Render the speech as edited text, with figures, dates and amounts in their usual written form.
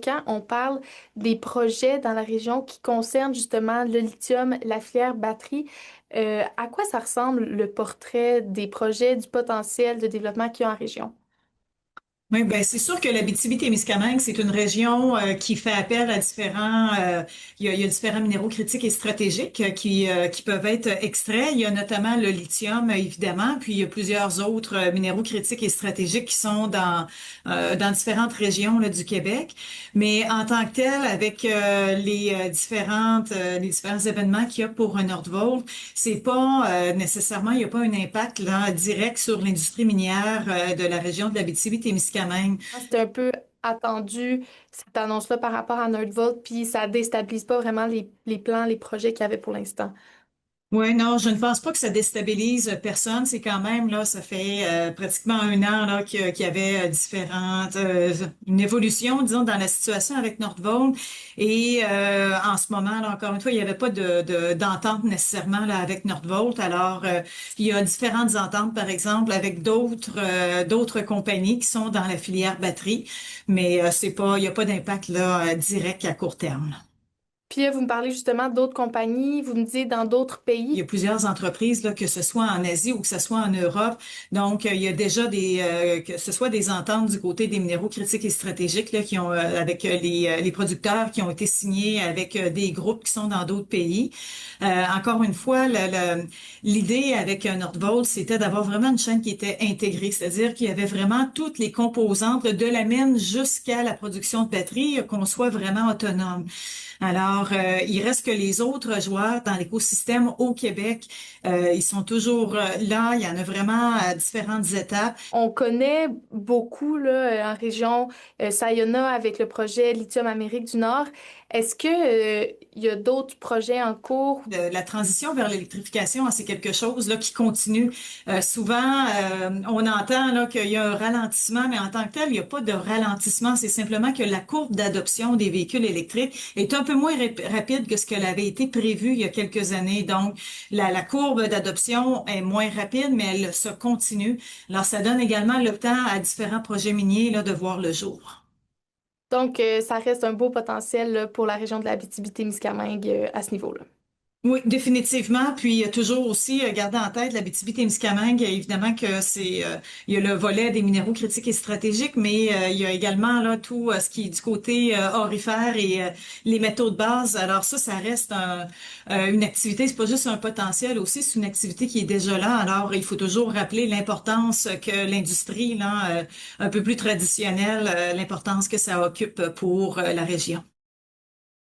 Quand on parle des projets dans la région qui concernent justement le lithium, la filière batterie, à quoi ça ressemble le portrait des projets, du potentiel de développement qu'il y a en région? Oui, ben c'est sûr que l'Abitibi-Témiscamingue, c'est une région qui fait appel à il y a différents minéraux critiques et stratégiques qui peuvent être extraits. Il y a notamment le lithium, évidemment, puis il y a plusieurs autres minéraux critiques et stratégiques qui sont dans différentes régions là, du Québec. Mais en tant que tel, avec les différents événements qu'il y a pour Nordvolt, c'est pas nécessairement, il n'y a pas un impact là direct sur l'industrie minière de la région de l'Abitibi-Témiscamingue. C'était un peu attendu, cette annonce-là, par rapport à Nordvolt, puis ça déstabilise pas vraiment les plans, les projets qu'il y avait pour l'instant. Oui, non, je ne pense pas que ça déstabilise personne. C'est quand même, là, ça fait pratiquement un an là, qu'il y avait une évolution, disons, dans la situation avec Nordvolt. Et en ce moment, là, encore une fois, il n'y avait pas d'entente nécessairement là, avec Nordvolt. Alors, il y a différentes ententes, par exemple, avec d'autres compagnies qui sont dans la filière batterie. Mais il n'y a pas d'impact là, direct à court terme. Puis là, vous me parlez justement d'autres compagnies, vous me dites dans d'autres Il y pays. a plusieurs entreprises, là, que ce soit en Asie ou que ce soit en Europe. Donc, il y a déjà que ce soit des ententes du côté des minéraux critiques et stratégiques, là, qui ont, avec les producteurs qui ont été signés avec des groupes qui sont dans d'autres pays. Encore une fois, l'idée avec Nordvolt, c'était d'avoir vraiment une chaîne qui était intégrée, c'est-à-dire qu'il y avait vraiment toutes les composantes, là, de la mine jusqu'à la production de batterie, qu'on soit vraiment autonome. Alors, il reste que les autres joueurs dans l'écosystème au Québec, ils sont toujours là. Il y en a vraiment à différentes étapes. On connaît beaucoup là, en région Sayona avec le projet Lithium Amérique du Nord. Est-ce que, il y a d'autres projets en cours? La transition vers l'électrification, hein, c'est quelque chose là qui continue. Souvent, on entend là qu'il y a un ralentissement, mais en tant que tel, il n'y a pas de ralentissement. C'est simplement que la courbe d'adoption des véhicules électriques est un peu moins rapide que ce que l'avait été prévu il y a quelques années. Donc, la courbe d'adoption est moins rapide, mais elle se continue. Alors, ça donne également le temps à différents projets miniers là de voir le jour. Donc, ça reste un beau potentiel là, pour la région de l'Abitibi-Témiscamingue à ce niveau-là. Oui, définitivement. Puis toujours aussi garder en tête l'Abitibi-Témiscamingue, évidemment que il y a le volet des minéraux critiques et stratégiques, mais il y a également là tout ce qui est du côté aurifère et les métaux de base. Alors ça reste une activité, c'est pas juste un potentiel aussi, c'est une activité qui est déjà là. Alors il faut toujours rappeler l'importance que l'industrie là un peu plus traditionnelle, l'importance que ça occupe pour la région.